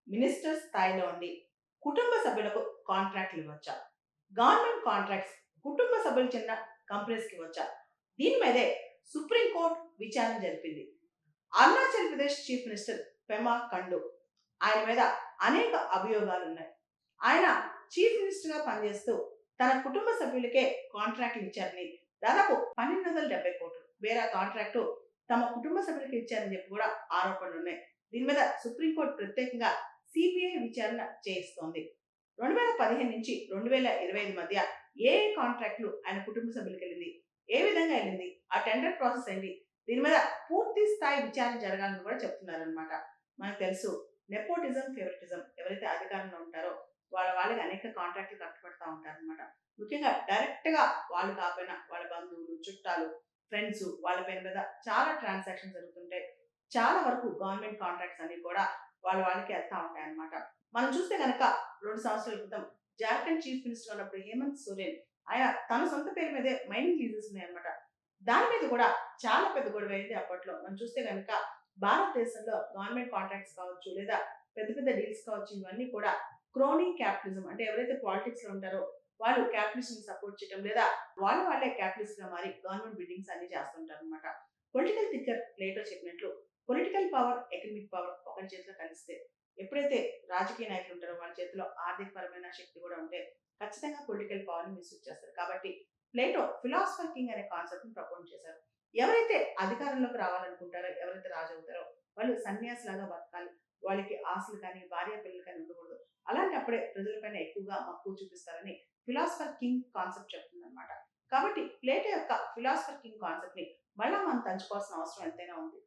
Minister స్థాయిలో ఉండి కుటుంబ సభ్యులకు కాంట్రాక్ట్లు ఇవ్వచ్చా? గవర్నమెంట్ కాంట్రాక్ట్స్ కుటుంబ సభ్యులు చెందిన కంపెనీస్‌కి ఇవ్వచ్చా? దీని మీదే సుప్రీం కోర్ట్ విచారణ జరిపింది. అరుణాచల్ ప్రదేశ్ చీఫ్ మినిస్టర్ పెమా ఖండు ఆయన మీద అనేక అభియోగాలున్నాయి. ఆయన చీఫ్ మినిస్టర్‌గా పనిచేస్తూ తన కుటుంబ సభ్యులకే కాంట్రాక్ట్‌లు ఇచ్చారని దాదాపు 1270 కోట్లు వేరే కాంట్రాక్టు తమ కుటుంబ సభ్యులకి ఇచ్చారని చెప్పి కూడా ఆరోపణలున్నాయి. దీని మీద సుప్రీం కోర్ట్ ప్రత్యేకంగా సిబిఐ విచారణ చేయిస్తోంది. 2015 నుంచి 2025 మధ్య ఏ ఏ కాంట్రాక్ట్‌లు ఆయన కుటుంబ సభ్యులకెళ్ళింది? ఏ విధంగా ఎళ్ళింది? ఆ టెండర్ ప్రాసెస్ ఏంటి? దీని మీద పూర్తి స్థాయి విచారణ జరగాలని కూడా చెప్తున్నారనమాట. మనకు తెలుసు నెపోటిజం, ఫేవరెటిజం ఎవరైతే అధికారంలో ఉంటారో వాళ్ళకి అనేక కాంట్రాక్ట్‌లు కట్టబెడతా ఉంటారనమాట. ముఖ్యంగా డైరెక్ట్‌గా వాళ్ళు కాకపోయినా వాళ్ళ బంధువులు, చుట్టాలు, ఫ్రెండ్స్ వాళ్ళ పేరు మీద చాలా ట్రాన్సాక్షన్స్ జరుగుతుంటాయి. చాలా వరకు గవర్నమెంట్ కాంట్రాక్ట్స్ అన్నీ కూడా వాళ్ళకి ఎళ్తా ఉంటాయన్నమాట. మనం చూస్తే గనక 2 సంవత్సరాల క్రితం జార్ఖండ్ చీఫ్ మినిస్టర్ ఉన్నప్పుడు హేమంత్ సోరెన్ ఆయన తన సొంత పేరు మీదే మైనింగ్ లీజెస్ ఉన్నాయన్నమాట. దాని మీద కూడా చాలా పెద్ద గొడవైంది అప్పట్లో. మనం చూస్తే గనక భారతదేశంలో గవర్నమెంట్ కాంట్రాక్ట్స్ కావచ్చు, లేదా పెద్ద పెద్ద డీల్స్ కావచ్చు, ఇవన్నీ కూడా క్రోనీ క్యాపిటలిజం అంటే ఎవరైతే పాలిటిక్స్‌లో ఉంటారో వాళ్ళు క్యాపిటలిస్ట్‌ని సపోర్ట్ చేయటం, లేదా వాళ్ళే క్యాపిటలిస్ట్‌గా మారి గవర్నమెంట్ బిల్డింగ్స్ అన్నీ చేస్తుంటారనమాట. పొలిటికల్ థింకర్ ప్లేటో చెప్పినట్లు పొలిటికల్ పవర్, ఎకనామిక్ పవర్ ఒకరి చేతిలో కలిస్తే ఎప్పుడైతే రాజకీయ నాయకులు ఉంటారో వాళ్ళ చేతిలో ఆర్థికపరమైన శక్తి కూడా ఉంటే ఖచ్చితంగా పొలిటికల్ పవర్‌ని మిస్‌యూజ్ చేస్తారు. కాబట్టి ప్లేటో ఫిలాసఫర్ కింగ్ అనే కాన్సెప్ట్‌ని ప్రపోజ్ చేశారు. ఎవరైతే అధికారంలోకి రావాలనుకుంటారో, ఎవరైతే రాజు అవుతారో వాళ్ళు సన్యాసిలాగా బతకాలి. వాళ్ళకి ఆస్తులు కానీ, భార్య పిల్లలు కానీ ఉండకూడదు. అలాంటప్పుడే ప్రజలపైన ఎక్కువగా మక్కువ చూపిస్తారని ఫిలాసఫర్ కింగ్ కాన్సెప్ట్ చెప్తుందన్నమాట. కాబట్టి ప్లేటో యొక్క ఫిలాసఫర్ కింగ్ కాన్సెప్ట్‌ని మళ్ళా మనం తలుచుకోవాల్సిన అవసరం ఎంతైనా ఉంది.